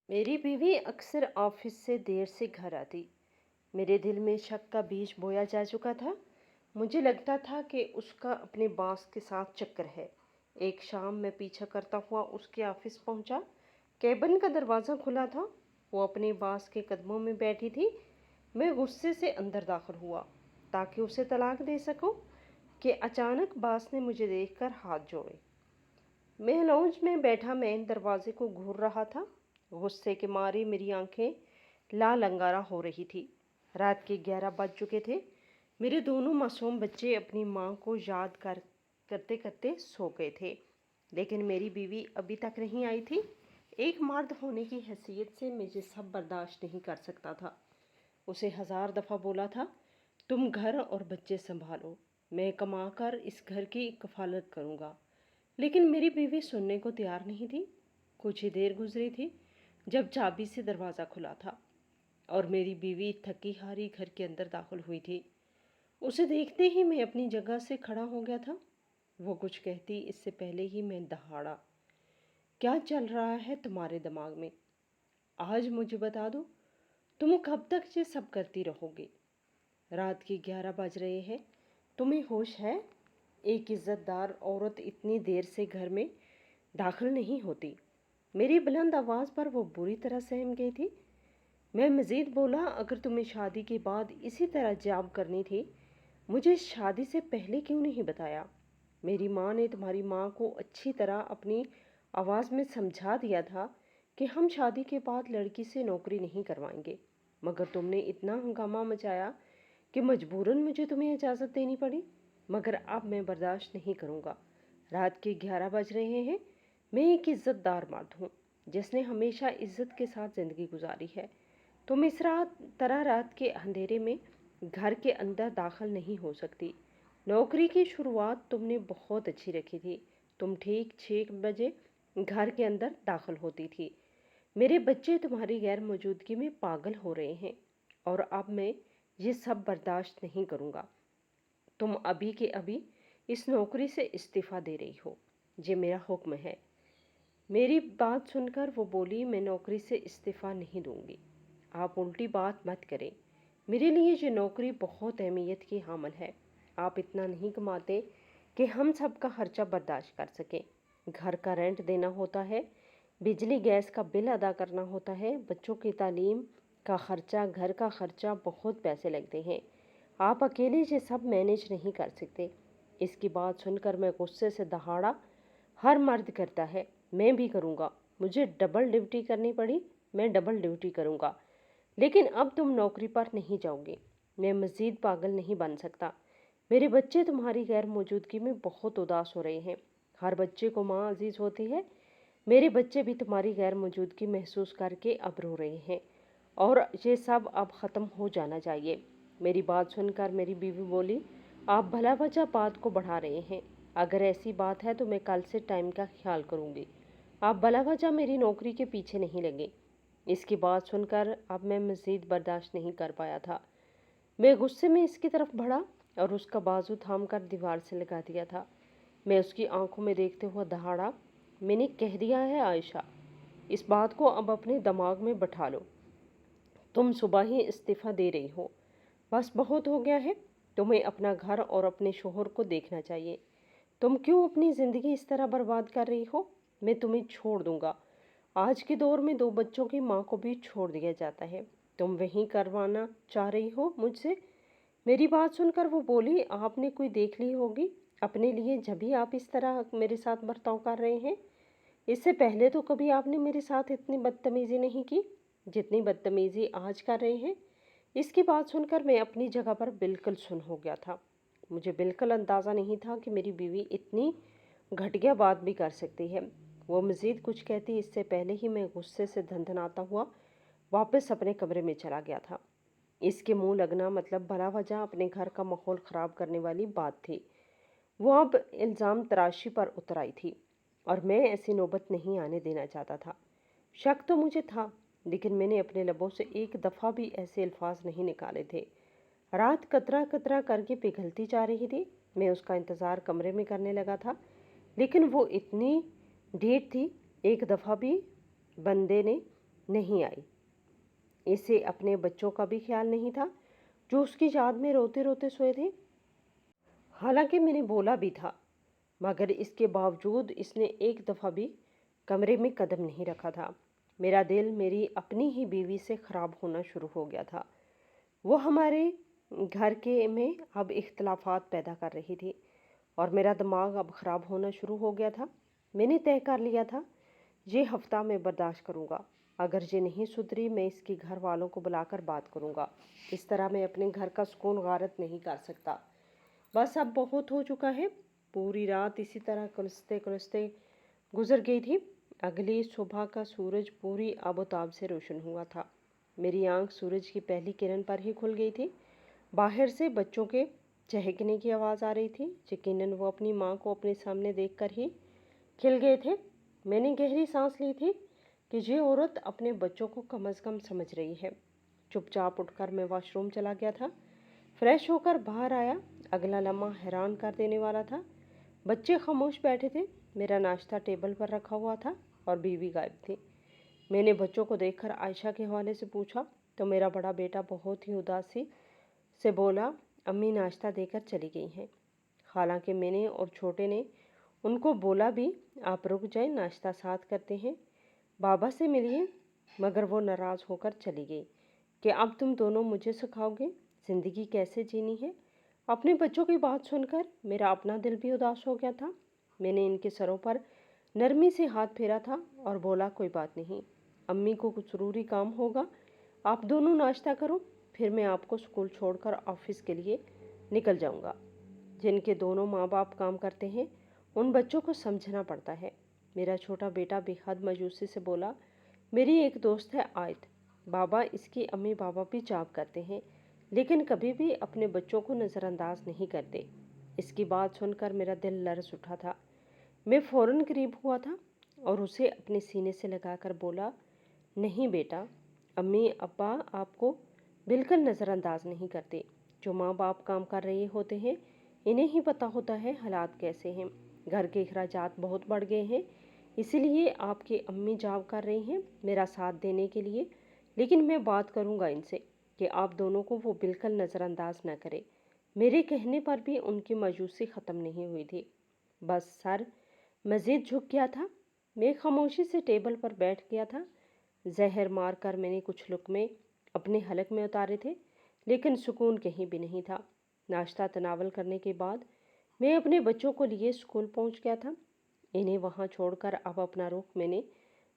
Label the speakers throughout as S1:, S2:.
S1: मेरी बीवी अक्सर ऑफिस से देर से घर आती। मेरे दिल में शक का बीज बोया जा चुका था। मुझे लगता था कि उसका अपने बॉस के साथ चक्कर है। एक शाम मैं पीछा करता हुआ उसके ऑफिस पहुंचा। केबिन का दरवाज़ा खुला था। वो अपने बॉस के कदमों में बैठी थी। मैं गुस्से से अंदर दाखिल हुआ ताकि उसे तलाक दे सकूं कि अचानक बॉस ने मुझे देखकर हाथ जोड़े। मैं लॉन्ज में बैठा मैं दरवाजे को घूर रहा था। गुस्से के मारे मेरी आंखें लाल अंगारा हो रही थी। रात के 11 बज चुके थे। मेरे दोनों मासूम बच्चे अपनी माँ को याद करते करते सो गए थे, लेकिन मेरी बीवी अभी तक नहीं आई थी। एक मर्द होने की हैसियत से मुझे सब बर्दाश्त नहीं कर सकता था। उसे 1000 दफ़ा बोला था, तुम घर और बच्चे संभालो, मैं कमाकर इस घर की कफालत करूँगा। लेकिन मेरी बीवी सुनने को तैयार नहीं थी। कुछ ही देर गुजरी थी जब चाबी से दरवाज़ा खुला था और मेरी बीवी थकी हारी घर के अंदर दाखिल हुई थी। उसे देखते ही मैं अपनी जगह से खड़ा हो गया था। वो कुछ कहती इससे पहले ही मैं दहाड़ा, क्या चल रहा है तुम्हारे दिमाग में? आज मुझे बता दो, तुम कब तक ये सब करती रहोगी? रात के 11 बज रहे हैं। तुम्हें होश है? एक इज्जतदार औरत इतनी देर से घर में दाखिल नहीं होती। मेरी बुलंद आवाज़ पर वो बुरी तरह सहम गई थी। मैं मज़ीद बोला, अगर तुम्हें शादी के बाद इसी तरह जॉब करनी थी, मुझे शादी से पहले क्यों नहीं बताया? मेरी माँ ने तुम्हारी माँ को अच्छी तरह अपनी आवाज़ में समझा दिया था कि हम शादी के बाद लड़की से नौकरी नहीं करवाएंगे, मगर तुमने इतना हंगामा मचाया कि मजबूरन मुझे तुम्हें इजाज़त देनी पड़ी। मगर अब मैं बर्दाश्त नहीं करूँगा। रात के 11 बज रहे हैं। मैं एक इज़्ज़तदार मर्द हूँ जिसने हमेशा इज़्ज़त के साथ ज़िंदगी गुजारी है। तुम इस रात के अंधेरे में घर के अंदर दाखिल नहीं हो सकती। नौकरी की शुरुआत तुमने बहुत अच्छी रखी थी। तुम ठीक 6 बजे घर के अंदर दाखिल होती थी। मेरे बच्चे तुम्हारी गैर मौजूदगी में पागल हो रहे हैं और अब मैं ये सब बर्दाश्त नहीं करूँगा। तुम अभी के अभी इस नौकरी से इस्तीफ़ा दे रही हो। ये मेरा हुक्म है। मेरी बात सुनकर वो बोली, मैं नौकरी से इस्तीफ़ा नहीं दूंगी। आप उल्टी बात मत करें। मेरे लिए ये नौकरी बहुत अहमियत की हामल है। आप इतना नहीं कमाते कि हम सब का खर्चा बर्दाश्त कर सकें। घर का रेंट देना होता है, बिजली गैस का बिल अदा करना होता है, बच्चों की तालीम का खर्चा, घर का खर्चा, बहुत पैसे लगते हैं। आप अकेले ये सब मैनेज नहीं कर सकते। इसकी बात सुनकर मैं गुस्से से दहाड़ा, हर मर्द करता है, मैं भी करूँगा। मुझे डबल ड्यूटी करनी पड़ी, मैं डबल ड्यूटी करूँगा। लेकिन अब तुम नौकरी पर नहीं जाओगे। मैं मज़ीद पागल नहीं बन सकता। मेरे बच्चे तुम्हारी गैर मौजूदगी में बहुत उदास हो रहे हैं। हर बच्चे को माँ अजीज़ होती है। मेरे बच्चे भी तुम्हारी गैर मौजूदगी महसूस करके अब रो रहे हैं और ये सब अब ख़त्म हो जाना चाहिए। मेरी बात सुनकर मेरी बीवी बोली, आप भला वजह बात को बढ़ा रहे हैं। अगर ऐसी बात है तो मैं कल से टाइम का ख्याल करूँगी। आप भला वजह मेरी नौकरी के पीछे नहीं लगे। इसकी बात सुनकर अब मैं मज़ीद बर्दाश्त नहीं कर पाया था। मैं गुस्से में इसकी तरफ बढ़ा और उसका बाजू थाम कर दीवार से लगा दिया था। मैं उसकी आंखों में देखते हुए दहाड़ा, मैंने कह दिया है आयशा, इस बात को अब अपने दिमाग में बैठा लो। तुम सुबह ही इस्तीफ़ा दे रही हो। बस बहुत हो गया है। तुम्हें अपना घर और अपने शोहर को देखना चाहिए। तुम क्यों अपनी ज़िंदगी इस तरह बर्बाद कर रही हो? मैं तुम्हें छोड़ दूंगा। आज के दौर में 2 बच्चों की माँ को भी छोड़ दिया जाता है। तुम वही करवाना चाह रही हो मुझसे? मेरी बात सुनकर वो बोली, आपने कोई देख ली होगी अपने लिए, जब भी आप इस तरह मेरे साथ बर्ताव कर रहे हैं। इससे पहले तो कभी आपने मेरे साथ इतनी बदतमीज़ी नहीं की जितनी बदतमीज़ी आज कर रहे हैं। इसकी बात सुनकर मैं अपनी जगह पर बिल्कुल सुन्न हो गया था। मुझे बिल्कुल अंदाज़ा नहीं था कि मेरी बीवी इतनी घटिया बात भी कर सकती है। वो मज़ीद कुछ कहती इससे पहले ही मैं गुस्से से धंधनाता हुआ वापस अपने कमरे में चला गया था। इसके मुंह लगना मतलब भला वजह अपने घर का माहौल ख़राब करने वाली बात थी। वो अब इल्ज़ाम तराशी पर उतर आई थी और मैं ऐसी नौबत नहीं आने देना चाहता था। शक तो मुझे था, लेकिन मैंने अपने लबों से एक दफ़ा भी ऐसे अल्फाज नहीं निकाले थे। रात कतरा कतरा करके पिघलती जा रही थी। मैं उसका इंतज़ार कमरे में करने लगा था, लेकिन वो इतनी ढीठ थी, एक दफ़ा भी बंदे ने नहीं आई। इसे अपने बच्चों का भी ख्याल नहीं था जो उसकी याद में रोते रोते सोए थे। हालांकि मैंने बोला भी था, मगर इसके बावजूद इसने एक दफ़ा भी कमरे में कदम नहीं रखा था। मेरा दिल मेरी अपनी ही बीवी से ख़राब होना शुरू हो गया था। वो हमारे घर के में अब इख्तलाफात पैदा कर रही थी और मेरा दिमाग अब ख़राब होना शुरू हो गया था। मैंने तय कर लिया था, ये हफ्ता मैं बर्दाश्त करूँगा। अगर ये नहीं सुधरी, मैं इसके घर वालों को बुलाकर बात करूँगा। इस तरह मैं अपने घर का सुकून गारत नहीं कर सकता। बस अब बहुत हो चुका है। पूरी रात इसी तरह कुलसते कुलसते गुजर गई थी। अगली सुबह का सूरज पूरी आबोताब से रोशन हुआ था। मेरी आंख सूरज की पहली किरण पर ही खुल गई थी। बाहर से बच्चों के चहकने की आवाज़ आ रही थी। यकीनन वो अपनी माँ को अपने सामने देखकर ही खिल गए थे। मैंने गहरी सांस ली थी कि ये औरत अपने बच्चों को कम अज़ कम समझ रही है। चुपचाप उठकर मैं वॉशरूम चला गया था। फ्रेश होकर बाहर आया। अगला लम्हा हैरान कर देने वाला था। बच्चे खामोश बैठे थे। मेरा नाश्ता टेबल पर रखा हुआ था और बीवी गायब थी। मैंने बच्चों को देखकर आयशा के हवाले से पूछा तो मेरा बड़ा बेटा बहुत ही उदासी से बोला, अम्मी नाश्ता देकर चली गई हैं। हालांकि मैंने और छोटे ने उनको बोला भी, आप रुक जाएं, नाश्ता साथ करते हैं, बाबा से मिलिए, मगर वो नाराज़ होकर चली गई कि अब तुम दोनों मुझे सिखाओगे ज़िंदगी कैसे जीनी है। अपने बच्चों की बात सुनकर मेरा अपना दिल भी उदास हो गया था। मैंने इनके सरों पर नरमी से हाथ फेरा था और बोला, कोई बात नहीं, अम्मी को कुछ ज़रूरी काम होगा, आप दोनों नाश्ता करो, फिर मैं आपको स्कूल छोड़कर ऑफिस के लिए निकल जाऊंगा। जिनके दोनों माँ बाप काम करते हैं उन बच्चों को समझना पड़ता है। मेरा छोटा बेटा बेहद मायूसी से बोला, मेरी एक दोस्त है आयत, बाबा इसकी अम्मी बाबा भी जॉब करते हैं लेकिन कभी भी अपने बच्चों को नज़रअंदाज नहीं करते। इसकी बात सुनकर मेरा दिल लरस उठा था। मैं फ़ौरन करीब हुआ था और उसे अपने सीने से लगाकर बोला, नहीं बेटा, अम्मी अब्बा आपको बिल्कुल नज़रअंदाज नहीं करते। जो माँ बाप काम कर रहे होते हैं इन्हें ही पता होता है हालात कैसे हैं। घर के अखराजात बहुत बढ़ गए हैं, इसीलिए आपकी अम्मी जॉब कर रही हैं मेरा साथ देने के लिए। लेकिन मैं बात करूँगा इनसे कि आप दोनों को वो बिल्कुल नज़रअंदाज न करें। मेरे कहने पर भी उनकी मायूसी ख़त्म नहीं हुई थी। बस सर मज़ीद झुक गया था। मैं खामोशी से टेबल पर बैठ गया था। जहर मार कर मैंने कुछ लुक़्मे अपने हलक में उतारे थे, लेकिन सुकून कहीं भी नहीं था। नाश्ता तनावल करने के बाद मैं अपने बच्चों को लिए स्कूल पहुंच गया था। इन्हें वहां छोड़कर अब अपना रुख मैंने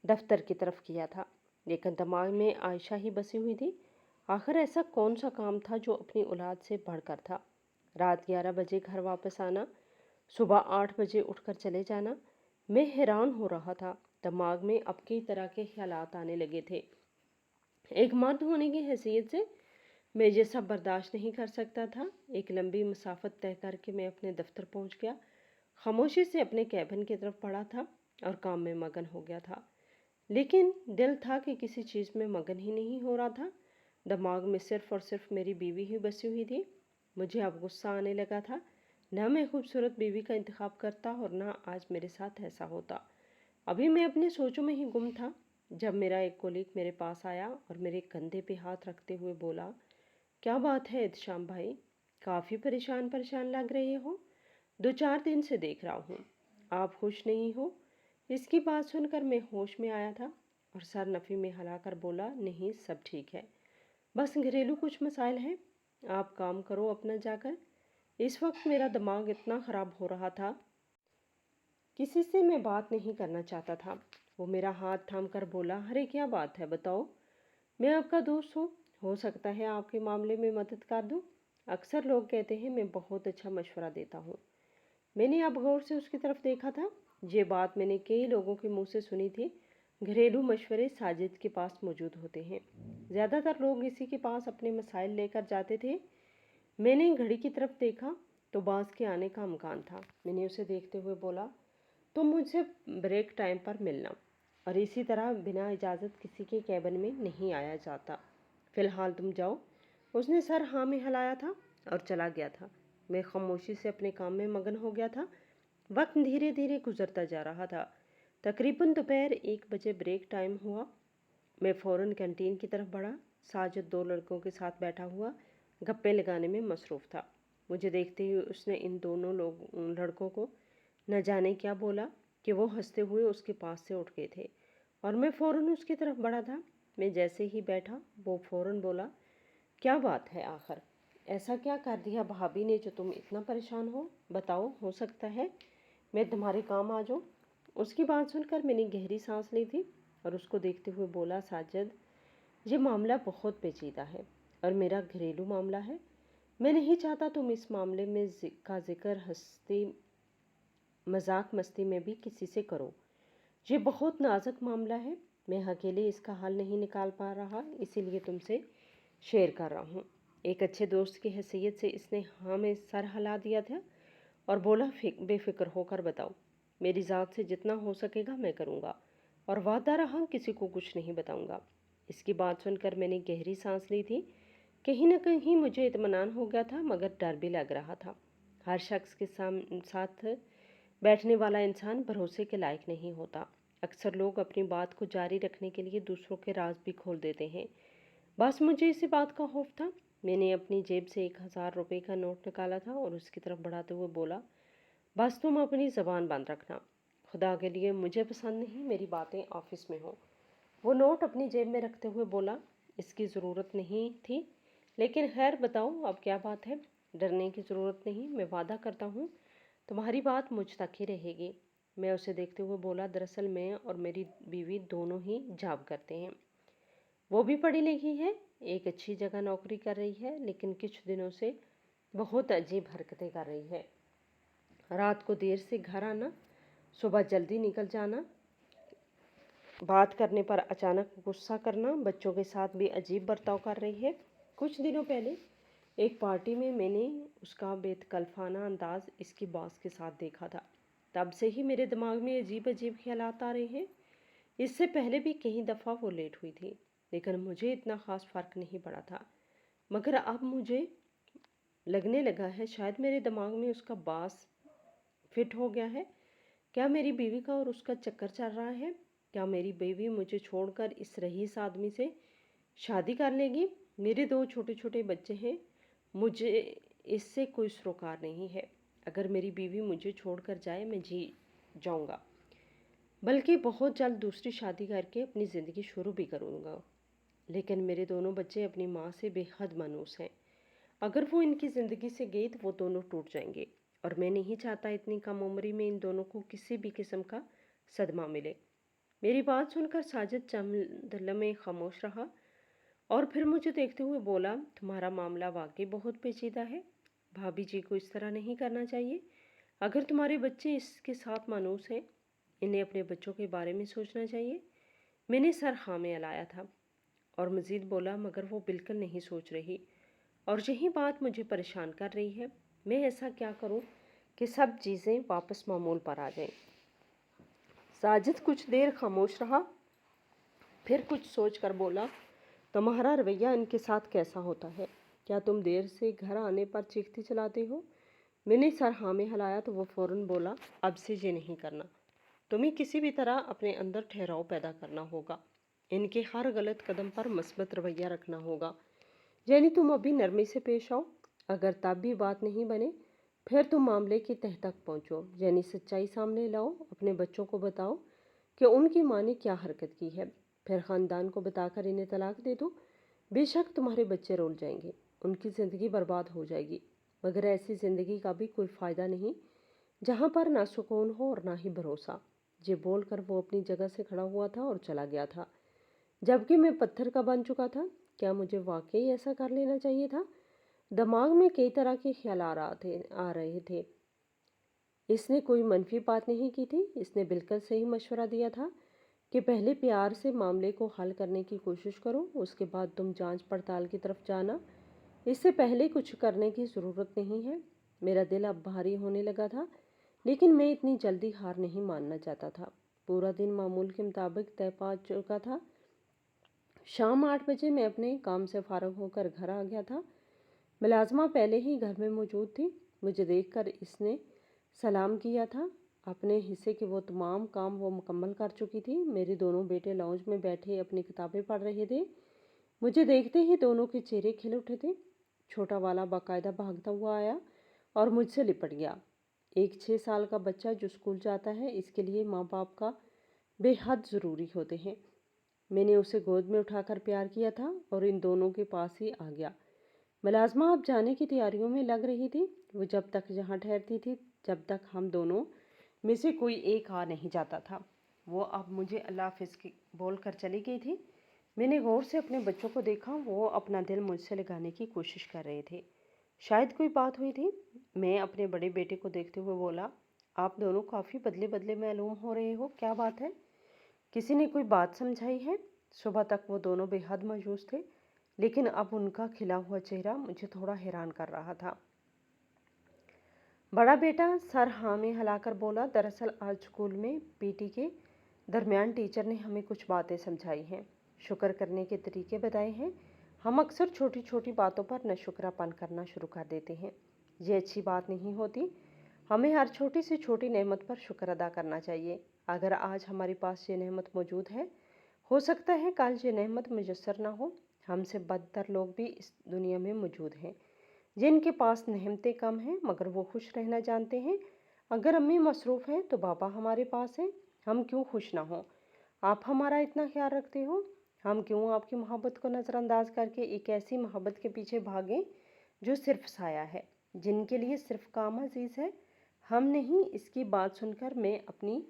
S1: दफ्तर की तरफ किया था, लेकिन दिमाग में आयशा ही बसी हुई थी। आखिर ऐसा कौन सा काम था जो अपनी औलाद से बढ़कर था। रात 11 बजे घर वापस आना, सुबह 8 बजे उठकर चले जाना। मैं हैरान हो रहा था। दिमाग में अब कई तरह के ख्यालात आने लगे थे। एक मर्द होने की हैसियत से मैं ये सब बर्दाश्त नहीं कर सकता था। एक लंबी मुसाफत तय करके मैं अपने दफ्तर पहुंच गया। खामोशी से अपने कैबिन की तरफ पड़ा था और काम में मगन हो गया था, लेकिन दिल था कि किसी चीज़ में मगन ही नहीं हो रहा था। दिमाग में सिर्फ और सिर्फ मेरी बीवी ही बसी हुई थी। मुझे अब गुस्सा आने लगा था। न मैं खूबसूरत बीवी का इंतखाब करता और न आज मेरे साथ ऐसा होता। अभी मैं अपने सोचों में ही गुम था जब मेरा एक कोलीग मेरे पास आया और मेरे कंधे पे हाथ रखते हुए बोला, क्या बात है इत्शाम भाई, काफ़ी परेशान परेशान लग रहे हो, 2-4 दिन से देख रहा हूँ, आप खुश नहीं हो। इसकी बात सुनकर मैं होश में आया था और सर नफ़ी में हिलाकर बोला, नहीं सब ठीक है, बस घरेलू कुछ मसाइल हैं, आप काम करो अपना जाकर। इस वक्त मेरा दिमाग इतना ख़राब हो रहा था, किसी से मैं बात नहीं करना चाहता था। वो मेरा हाथ थाम कर बोला, अरे क्या बात है बताओ, मैं आपका दोस्त हूँ, हो सकता है आपके मामले में मदद कर दूँ। अक्सर लोग कहते हैं मैं बहुत अच्छा मशवरा देता हूँ। मैंने अब गौर से उसकी तरफ देखा था। ये बात मैंने कई लोगों के मुंह से सुनी थी। घरेलू मशवरे साजिद के पास मौजूद होते हैं। ज़्यादातर लोग इसी के पास अपने मसाइल लेकर जाते थे। मैंने घड़ी की तरफ देखा तो बास के आने का इम्कान था। मैंने उसे देखते हुए बोला, तुम मुझसे ब्रेक टाइम पर मिलना, और इसी तरह बिना इजाज़त किसी के कैबिन में नहीं आया जाता। फ़िलहाल तुम जाओ। उसने सर हाँ में हिलाया था और चला गया था। मैं खामोशी से अपने काम में मगन हो गया था। वक्त धीरे धीरे गुजरता जा रहा था। तकरीबन दोपहर 1 बजे ब्रेक टाइम हुआ। मैं फ़ौरन कैंटीन की तरफ बढ़ा। साजिद 2 लड़कों के साथ बैठा हुआ गप्पे लगाने में मसरूफ़ था। मुझे देखते ही उसने इन दोनों लड़कों को न जाने क्या बोला कि वो हंसते हुए उसके पास से उठ गए थे और मैं फ़ौरन उसकी तरफ बढ़ा था। मैं जैसे ही बैठा वो फ़ौरन बोला, क्या बात है आखिर? ऐसा क्या कर दिया भाभी ने जो तुम इतना परेशान हो? बताओ, हो सकता है मैं तुम्हारे काम आ जाऊँ। उसकी बात सुनकर मैंने गहरी सांस ली थी और उसको देखते हुए बोला, साजिद, ये मामला बहुत पेचीदा है और मेरा घरेलू मामला है। मैं नहीं चाहता तुम इस मामले में का जिक्र हंसती मजाक मस्ती में भी किसी से करो। ये बहुत नाजुक मामला है। मैं अकेले इसका हल नहीं निकाल पा रहा, इसीलिए तुमसे शेयर कर रहा हूँ। एक अच्छे दोस्त की हैसियत से इसने हाँ में सर हिला दिया था और बोला, बेफिक्र होकर बताओ, मेरी ज़ात से जितना हो सकेगा मैं करूँगा और वादा रहा किसी को कुछ नहीं बताऊँगा। इसकी बात सुनकर मैंने गहरी सांस ली थी। कहीं न कहीं मुझे इत्मीनान हो गया था, मगर डर भी लग रहा था। हर शख्स के साथ बैठने वाला इंसान भरोसे के लायक नहीं होता। अक्सर लोग अपनी बात को जारी रखने के लिए दूसरों के राज भी खोल देते हैं। बस मुझे इसी बात का खौफ था। मैंने अपनी जेब से 1000 रुपये का नोट निकाला था और उसकी तरफ बढ़ाते हुए बोला, बस तुम अपनी ज़बान बंद रखना। खुदा के लिए मुझे पसंद नहीं मेरी बातें ऑफिस में हो। वो नोट अपनी जेब में रखते हुए बोला, इसकी ज़रूरत नहीं थी, लेकिन खैर बताओ अब क्या बात है। डरने की ज़रूरत नहीं, मैं वादा करता हूँ तुम्हारी बात मुझ तक ही रहेगी। मैं उसे देखते हुए बोला, दरअसल मैं और मेरी बीवी दोनों ही जॉब करते हैं। वो भी पढ़ी लिखी है, एक अच्छी जगह नौकरी कर रही है, लेकिन कुछ दिनों से बहुत अजीब हरकतें कर रही है। रात को देर से घर आना, सुबह जल्दी निकल जाना, बात करने पर अचानक गुस्सा करना, बच्चों के साथ भी अजीब बर्ताव कर रही है। कुछ दिनों पहले एक पार्टी में मैंने उसका बेतकल्फाना अंदाज इसकी बॉस के साथ देखा था। तब से ही मेरे दिमाग में अजीब अजीब ख्यालात आ रहे हैं। इससे पहले भी कई दफ़ा वो लेट हुई थी, लेकिन मुझे इतना ख़ास फ़र्क नहीं पड़ा था। मगर अब मुझे लगने लगा है शायद मेरे दिमाग में उसका बॉस फिट हो गया है। क्या मेरी बीवी का और उसका चक्कर चल रहा है? क्या मेरी बीवी मुझे छोड़कर इस रईस आदमी से शादी कर लेगी? मेरे 2 छोटे छोटे बच्चे हैं, मुझे इससे कोई सरोकार नहीं है। अगर मेरी बीवी मुझे छोड़कर जाए मैं जी जाऊंगा, बल्कि बहुत जल्द दूसरी शादी करके अपनी ज़िंदगी शुरू भी करूंगा। लेकिन मेरे दोनों बच्चे अपनी माँ से बेहद मायूस हैं। अगर वो इनकी ज़िंदगी से गई तो वो दोनों टूट जाएंगे और मैं नहीं चाहता इतनी कम उम्र में इन दोनों को किसी भी किस्म का सदमा मिले। मेरी बात सुनकर साजिद चंद लम्हे खामोश रहा और फिर मुझे देखते हुए बोला, तुम्हारा मामला वाकई बहुत पेचीदा है। भाभी जी को इस तरह नहीं करना चाहिए। अगर तुम्हारे बच्चे इसके साथ मानूस हैं, इन्हें अपने बच्चों के बारे में सोचना चाहिए। मैंने सर हाँ में हिलाया था और मज़ीद बोला, मगर वो बिल्कुल नहीं सोच रही और यही बात मुझे परेशान कर रही है। मैं ऐसा क्या करूं कि सब चीज़ें वापस मामूल पर आ जाएं। साजिद कुछ देर खामोश रहा, फिर कुछ सोच कर बोला, तुम्हारा रवैया इनके साथ कैसा होता है? क्या तुम देर से घर आने पर चीखती चलाती हो? मैंने सर हाँ में हिलाया तो वो फ़ौरन बोला, अब से ये नहीं करना। तुम्हें किसी भी तरह अपने अंदर ठहराव पैदा करना होगा। इनके हर गलत कदम पर मस्बत रवैया रखना होगा। यानी तुम अभी नरमी से पेश आओ। अगर तब भी बात नहीं बने, फिर तुम मामले की तह तक पहुँचो, यानी सच्चाई सामने लाओ। अपने बच्चों को बताओ कि उनकी माँ ने क्या हरकत की है, फिर ख़ानदान को बताकर इन्हें तलाक दे दो। बेशक तुम्हारे बच्चे रोल जाएंगे, उनकी ज़िंदगी बर्बाद हो जाएगी, मगर ऐसी ज़िंदगी का भी कोई फ़ायदा नहीं जहाँ पर ना सुकून हो और ना ही भरोसा। ये बोल कर वो अपनी जगह से खड़ा हुआ था और चला गया था, जबकि मैं पत्थर का बन चुका था। क्या मुझे वाकई ऐसा कर लेना चाहिए था? दिमाग में कई तरह के ख्याल आ रहे थे। इसने कोई मनफी बात नहीं की थी, इसने बिल्कुल सही मशवरा दिया था कि पहले प्यार से मामले को हल करने की कोशिश करो, उसके बाद तुम जांच पड़ताल की तरफ जाना। इससे पहले कुछ करने की ज़रूरत नहीं है। मेरा दिल अब भारी होने लगा था, लेकिन मैं इतनी जल्दी हार नहीं मानना चाहता था। पूरा दिन मामूल के मुताबिक तय पा चुका था। शाम 8 बजे मैं अपने काम से फारग होकर घर आ गया था। मुलाजमा पहले ही घर में मौजूद थी। मुझे देखकर इसने सलाम किया था अपने हिस्से के वो तमाम काम वो मुकम्मल कर चुकी थी। मेरे दोनों बेटे लाउंज में बैठे अपनी किताबें पढ़ रहे थे। मुझे देखते ही दोनों के चेहरे खिल उठे थे। छोटा वाला बाकायदा भागता हुआ आया और मुझसे लिपट गया। एक 6 साल का बच्चा जो स्कूल जाता है, इसके लिए माँ बाप का बेहद ज़रूरी होते हैं। मैंने उसे गोद में उठाकर प्यार किया था और इन दोनों के पास ही आ गया। मुलाजमा अब जाने की तैयारियों में लग रही थी। वो जब तक यहाँ ठहरती थी, जब तक हम दोनों में से कोई एक आ नहीं जाता था। वो अब मुझे अल्लाह हाफिज़ की बोल कर चली गई थी। मैंने गौर से अपने बच्चों को देखा। वो अपना दिल मुझसे लगाने की कोशिश कर रहे थे। शायद कोई बात हुई थी। मैं अपने बड़े बेटे को देखते हुए बोला, आप दोनों काफ़ी बदले बदले मालूम हो रहे हो, क्या बात है? किसी ने कोई बात समझाई है? सुबह तक वो दोनों बेहद मायूस थे, लेकिन अब उनका खिला हुआ चेहरा मुझे थोड़ा हैरान कर रहा था। बड़ा बेटा सर हाँ में हिलाकर बोला, दरअसल आज स्कूल में पीटी के दरमियान टीचर ने हमें कुछ बातें समझाई हैं, शुक्र करने के तरीके बताए हैं। हम अक्सर छोटी छोटी बातों पर नाशुक्रापन करना शुरू कर देते हैं। ये अच्छी बात नहीं होती। हमें हर छोटी से छोटी नेमत पर शुक्र अदा करना चाहिए। अगर आज हमारे पास ये नेमत मौजूद है, हो सकता है कल ये नेमत मुयस्सर ना हो। हमसे बदतर लोग भी इस दुनिया में मौजूद हैं, जिनके पास नेमतें कम हैं मगर वो खुश रहना जानते हैं। अगर अम्मी मसरूफ़ हैं तो पापा हमारे पास हैं। हम क्यों खुश ना हों? आप हमारा इतना ख्याल रखते हो। हम क्यों आपकी मोहब्बत को नज़रअंदाज करके एक ऐसी मोहब्बत के पीछे भागें जो सिर्फ साया है, जिनके लिए सिर्फ काम अजीज़ है। हम नहीं। इसकी बात सुनकर मैं अपनी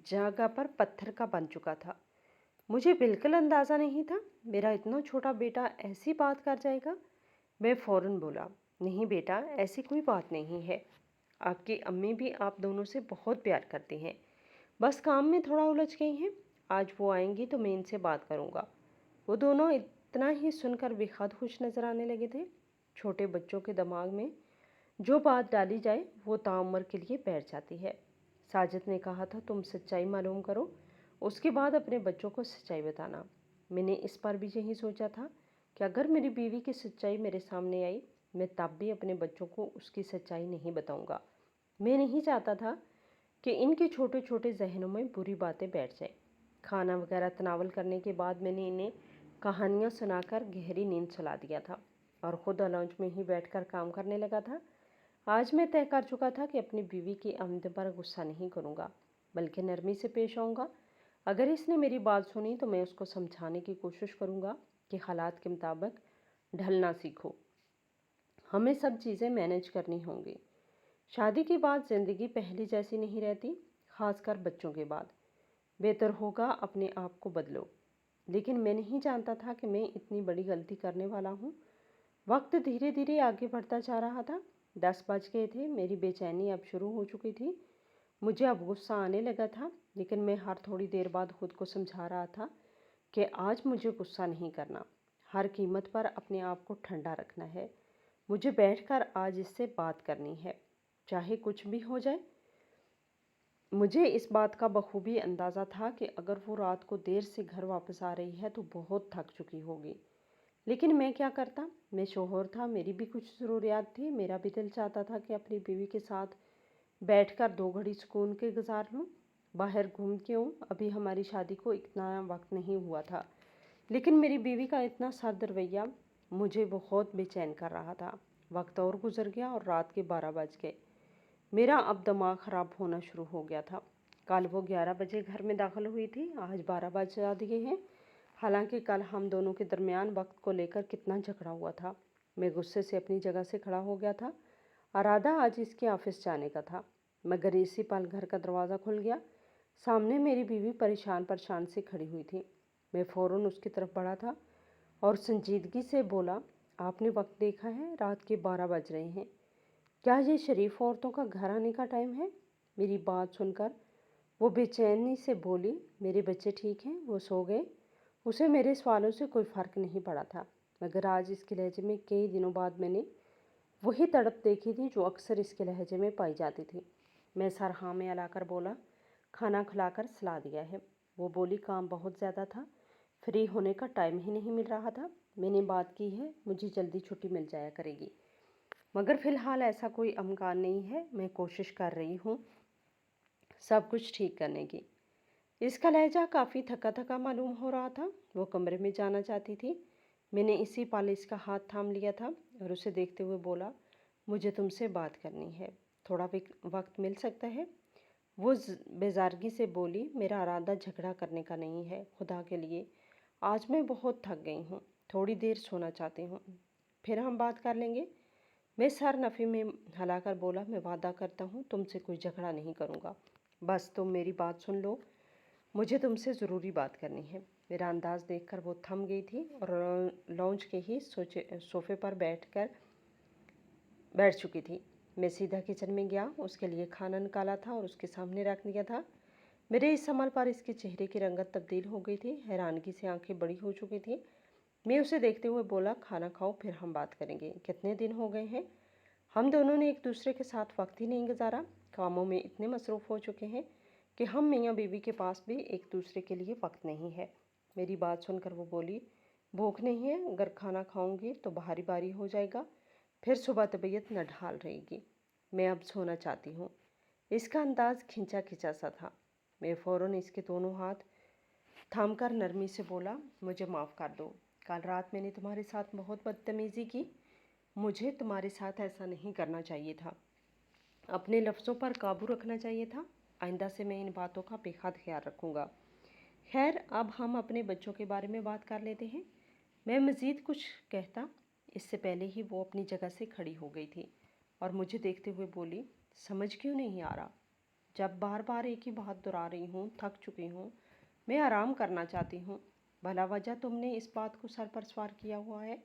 S1: जगह पर पत्थर का बन चुका था। मुझे बिल्कुल अंदाज़ा नहीं था मेरा इतना छोटा बेटा ऐसी बात कर जाएगा। मैं फ़ौरन बोला, नहीं बेटा, ऐसी कोई बात नहीं है। आपकी अम्मी भी आप दोनों से बहुत प्यार करती हैं, बस काम में थोड़ा उलझ गई हैं। आज वो आएंगी तो मैं इनसे बात करूँगा। वो दोनों इतना ही सुनकर बेहद खुश नज़र आने लगे थे। छोटे बच्चों के दिमाग में जो बात डाली जाए वो ताउम्र के लिए बैठ जाती है। साजिद ने कहा था, तुम सच्चाई मालूम करो, उसके बाद अपने बच्चों को सच्चाई बताना। मैंने इस पर भी यही सोचा था कि अगर मेरी बीवी की सच्चाई मेरे सामने आई, मैं तब भी अपने बच्चों को उसकी सच्चाई नहीं बताऊंगा। मैं नहीं चाहता था कि इनके छोटे छोटे जहनों में बुरी बातें बैठ जाएं। खाना वगैरह तनावल करने के बाद मैंने इन्हें कहानियाँ सुनाकर गहरी नींद सुला दिया था और ख़ुद लॉन्च में ही बैठकर काम करने लगा था। आज मैं तय कर चुका था कि अपनी बीवी की आमद पर गुस्सा नहीं करूँगा, बल्कि नरमी से पेश आऊँगा। अगर इसने मेरी बात सुनी तो मैं उसको समझाने की कोशिश करूँगा कि हालात के मुताबिक ढलना सीखो। हमें सब चीज़ें मैनेज करनी होंगी। शादी के बाद ज़िंदगी पहले जैसी नहीं रहती, ख़ासकर बच्चों के बाद। बेहतर होगा अपने आप को बदलो। लेकिन मैं नहीं जानता था कि मैं इतनी बड़ी गलती करने वाला हूँ। वक्त धीरे धीरे आगे बढ़ता जा रहा था। 10 बज गए थे। मेरी बेचैनी अब शुरू हो चुकी थी। मुझे अब गुस्सा आने लगा था, लेकिन मैं हर थोड़ी देर बाद खुद को समझा रहा था कि आज मुझे गुस्सा नहीं करना, हर कीमत पर अपने आप को ठंडा रखना है। मुझे बैठकर आज इससे बात करनी है, चाहे कुछ भी हो जाए। मुझे इस बात का बखूबी अंदाज़ा था कि अगर वो रात को देर से घर वापस आ रही है तो बहुत थक चुकी होगी। लेकिन मैं क्या करता? मैं शौहर था, मेरी भी कुछ ज़रूरियात थी। मेरा भी दिल चाहता था कि अपनी बीवी के साथ बैठकर 2 घड़ी सुकून के गुजार लूँ, बाहर घूम के आऊँ। अभी हमारी शादी को इतना वक्त नहीं हुआ था, लेकिन मेरी बीवी का इतना सख्त रवैया मुझे बहुत बेचैन कर रहा था। वक्त और गुजर गया और रात के 12 बज गए। मेरा अब दिमाग ख़राब होना शुरू हो गया था। कल वो 11 बजे घर में दाखिल हुई थी, आज 12 बजा दिए हैं। हालांकि कल हम दोनों के दरमियान वक्त को लेकर कितना झगड़ा हुआ था। मैं गुस्से से अपनी जगह से खड़ा हो गया था। इरादा आज इसके ऑफिस जाने का था, मगर इसी पल घर का दरवाज़ा खुल गया। सामने मेरी बीवी परेशान परेशान से खड़ी हुई थी। मैं फ़ौरन उसकी तरफ बढ़ा था और संजीदगी से बोला, आपने वक्त देखा है? रात के 12 बज रहे हैं। क्या ये शरीफ औरतों का घर आने का टाइम है? मेरी बात सुनकर वो बेचैनी से बोली, मेरे बच्चे ठीक हैं, वो सो गए। उसे मेरे सवालों से कोई फ़र्क नहीं पड़ा था, मगर आज इसके लहजे में कई दिनों बाद मैंने वही तड़प देखी थी जो अक्सर इसके लहजे में पाई जाती थी। मैं सर हाँ में अलाकर बोला, खाना खिलाकर सला दिया है। वो बोली, काम बहुत ज़्यादा था, फ्री होने का टाइम ही नहीं मिल रहा था। मैंने बात की है, मुझे जल्दी छुट्टी मिल जाया करेगी, मगर फ़िलहाल ऐसा कोई इम्कान नहीं है। मैं कोशिश कर रही हूँ सब कुछ ठीक करने की। इसका लहजा काफ़ी थका थका मालूम हो रहा था। वो कमरे में जाना चाहती थी। मैंने इसी पाले इसका हाथ थाम लिया था और उसे देखते हुए बोला, मुझे तुमसे बात करनी है, थोड़ा वक्त मिल सकता है? वो बेजारगी से बोली, मेरा इरादा झगड़ा करने का नहीं है, खुदा के लिए आज मैं बहुत थक गई हूँ, थोड़ी देर सोना चाहती हूँ, फिर हम बात कर लेंगे। मैं सर नफ़ी में हिलाकर बोला, मैं वादा करता हूँ तुमसे कोई झगड़ा नहीं करूँगा, बस तुम मेरी बात सुन लो, मुझे तुमसे ज़रूरी बात करनी है। मेरा अंदाज़ देखकर वो थम गई थी और लॉन्च के ही सोफे पर बैठ चुकी थी। मैं सीधा किचन में गया, उसके लिए खाना निकाला था और उसके सामने रख दिया था। मेरे इस अमल पर इसके चेहरे की रंगत तब्दील हो गई थी, हैरानगी से आंखें बड़ी हो चुकी थी। मैं उसे देखते हुए बोला, खाना खाओ फिर हम बात करेंगे। कितने दिन हो गए हैं हम दोनों ने एक दूसरे के साथ वक्त ही नहीं गुजारा, कामों में इतने मसरूफ़ हो चुके हैं कि हम मियाँ बीवी के पास भी एक दूसरे के लिए वक्त नहीं है। मेरी बात सुनकर वो बोली, भूख नहीं है, अगर खाना खाऊंगी तो भारी भारी हो जाएगा, फिर सुबह तबीयत न ढाल रहेगी, मैं अब सोना चाहती हूँ। इसका अंदाज़ खिंचा खिंचा सा था। मैं फ़ौरन इसके दोनों हाथ थामकर नरमी से बोला, मुझे माफ़ कर दो, कल रात मैंने तुम्हारे साथ बहुत बदतमीज़ी की, मुझे तुम्हारे साथ ऐसा नहीं करना चाहिए था, अपने लफ्ज़ों पर काबू रखना चाहिए था, आइंदा से मैं इन बातों का बेहद ख्याल रखूँगा। खैर, अब हम अपने बच्चों के बारे में बात कर लेते हैं। मैं मज़ीद कुछ कहता इससे पहले ही वो अपनी जगह से खड़ी हो गई थी और मुझे देखते हुए बोली, समझ क्यों नहीं आ रहा? जब बार बार एक ही बात दोहरा रही हूँ, थक चुकी हूँ, मैं आराम करना चाहती हूँ, भला वजह तुमने इस बात को सर पर सवार किया हुआ है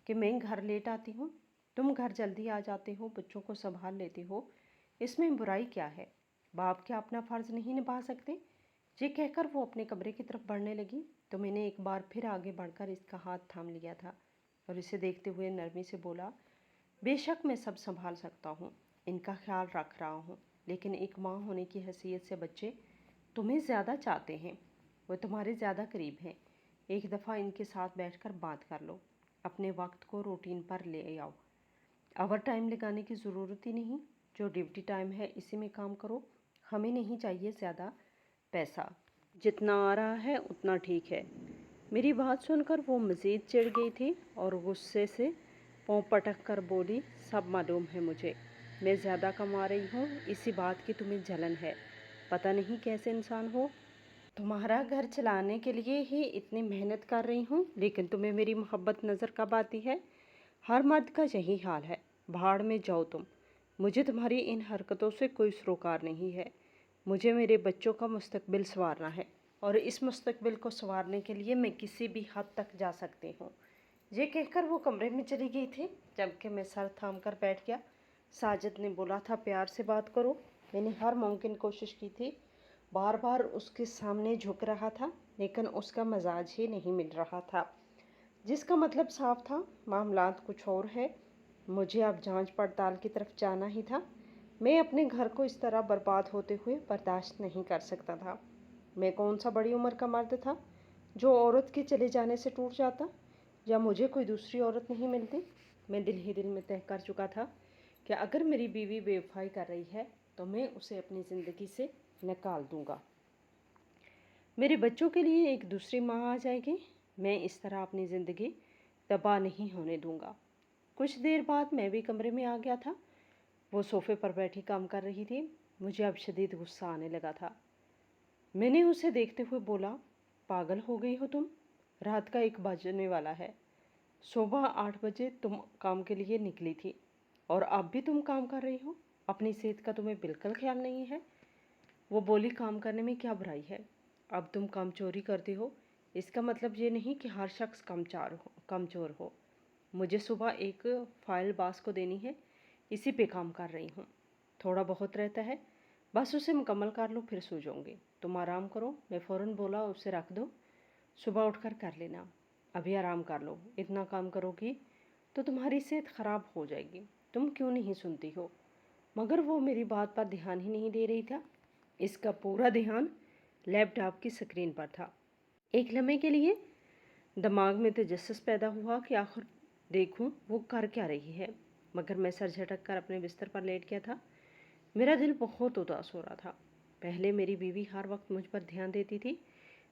S1: कि मैं घर लेट आती हूँ, तुम घर जल्दी आ जाते हो, बच्चों को संभाल लेते हो, इसमें बुराई क्या है? बाप क्या अपना फ़र्ज़ नहीं निभा सकते? ये कहकर वो अपने कमरे की तरफ बढ़ने लगी तो मैंने एक बार फिर आगे बढ़कर इसका हाथ थाम लिया था और इसे देखते हुए नरमी से बोला, बेशक मैं सब संभाल सकता हूँ, इनका ख्याल रख रहा हूँ, लेकिन एक माँ होने की हैसियत से बच्चे तुम्हें ज़्यादा चाहते हैं, वो तुम्हारे ज़्यादा करीब हैं। एक दफ़ा इनके साथ बैठकर बात कर लो, अपने वक्त को रूटीन पर ले आओ, ओवर टाइम लगाने की ज़रूरत ही नहीं, जो ड्यूटी टाइम है इसी में काम करो, हमें नहीं चाहिए ज़्यादा पैसा, जितना आ रहा है उतना ठीक है। मेरी बात सुनकर वो मज़ीद चिढ़ गई थी और गुस्से से पाँव पटक कर बोली, सब मालूम है मुझे, मैं ज़्यादा कमा रही हूँ, इसी बात की तुम्हें जलन है, पता नहीं कैसे इंसान हो, तुम्हारा घर चलाने के लिए ही इतनी मेहनत कर रही हूँ, लेकिन तुम्हें मेरी मोहब्बत नज़र कब आती है? हर मर्द का यही हाल है, भाड़ में जाओ तुम, मुझे तुम्हारी इन हरकतों से कोई सरोकार नहीं है, मुझे मेरे बच्चों का मुस्तकबिल संवारना है और इस मुस्तकबिल को संवारने के लिए मैं किसी भी हद तक जा सकती हूँ। ये कहकर वो कमरे में चली गई थी, जबकि मैं सर थाम कर बैठ गया। साजिद ने बोला था, प्यार से बात करो। मैंने हर मुमकिन कोशिश की थी, बार बार उसके सामने झुक रहा था, लेकिन उसका मजाज ही नहीं मिल रहा था, जिसका मतलब साफ था, मामलात कुछ और है। मुझे अब जांच पड़ताल की तरफ जाना ही था। मैं अपने घर को इस तरह बर्बाद होते हुए बर्दाश्त नहीं कर सकता था। मैं कौन सा बड़ी उम्र का मर्द था जो औरत के चले जाने से टूट जाता, या मुझे कोई दूसरी औरत नहीं मिलती? मैं दिल ही दिल में तय कर चुका था कि अगर मेरी बीवी बेवफाई कर रही है तो मैं उसे अपनी ज़िंदगी से निकाल दूंगा। मेरे बच्चों के लिए एक दूसरी माँ आ जाएगी, मैं इस तरह अपनी ज़िंदगी तबाह नहीं होने दूंगा। कुछ देर बाद मैं भी कमरे में आ गया था। वो सोफे पर बैठी काम कर रही थी। मुझे अब शदीद गुस्सा आने लगा था। मैंने उसे देखते हुए बोला, पागल हो गई हो तुम? रात का 1 बजने वाला है, सुबह 8 बजे तुम काम के लिए निकली थी और अब भी तुम काम कर रही हो, अपनी सेहत का तुम्हें बिल्कुल ख्याल नहीं है। वो बोली, काम करने में क्या बुराई है? अब तुम काम चोरी करती हो, इसका मतलब ये नहीं कि हर शख्स कमचोर हो। मुझे सुबह एक फ़ाइल बास को देनी है, इसी पे काम कर रही हूँ, थोड़ा बहुत रहता है, बस उसे मुकम्मल कर लो फिर सो जाऊँगी, तुम आराम करो। मैं फ़ौरन बोला, उसे रख दो, सुबह उठकर कर लेना, अभी आराम कर लो, इतना काम करोगी तो तुम्हारी सेहत ख़राब हो जाएगी, तुम क्यों नहीं सुनती हो? मगर वो मेरी बात पर ध्यान ही नहीं दे रही था। इसका पूरा ध्यान लैपटॉप की स्क्रीन पर था। एक लम्हे के लिए दिमाग में तजस्सुस पैदा हुआ कि आखिर देखूं वो कर क्या रही है, मगर मैं सर झटक कर अपने बिस्तर पर लेट गया था। मेरा दिल बहुत उदास हो रहा था। पहले मेरी बीवी हर वक्त मुझ पर ध्यान देती थी,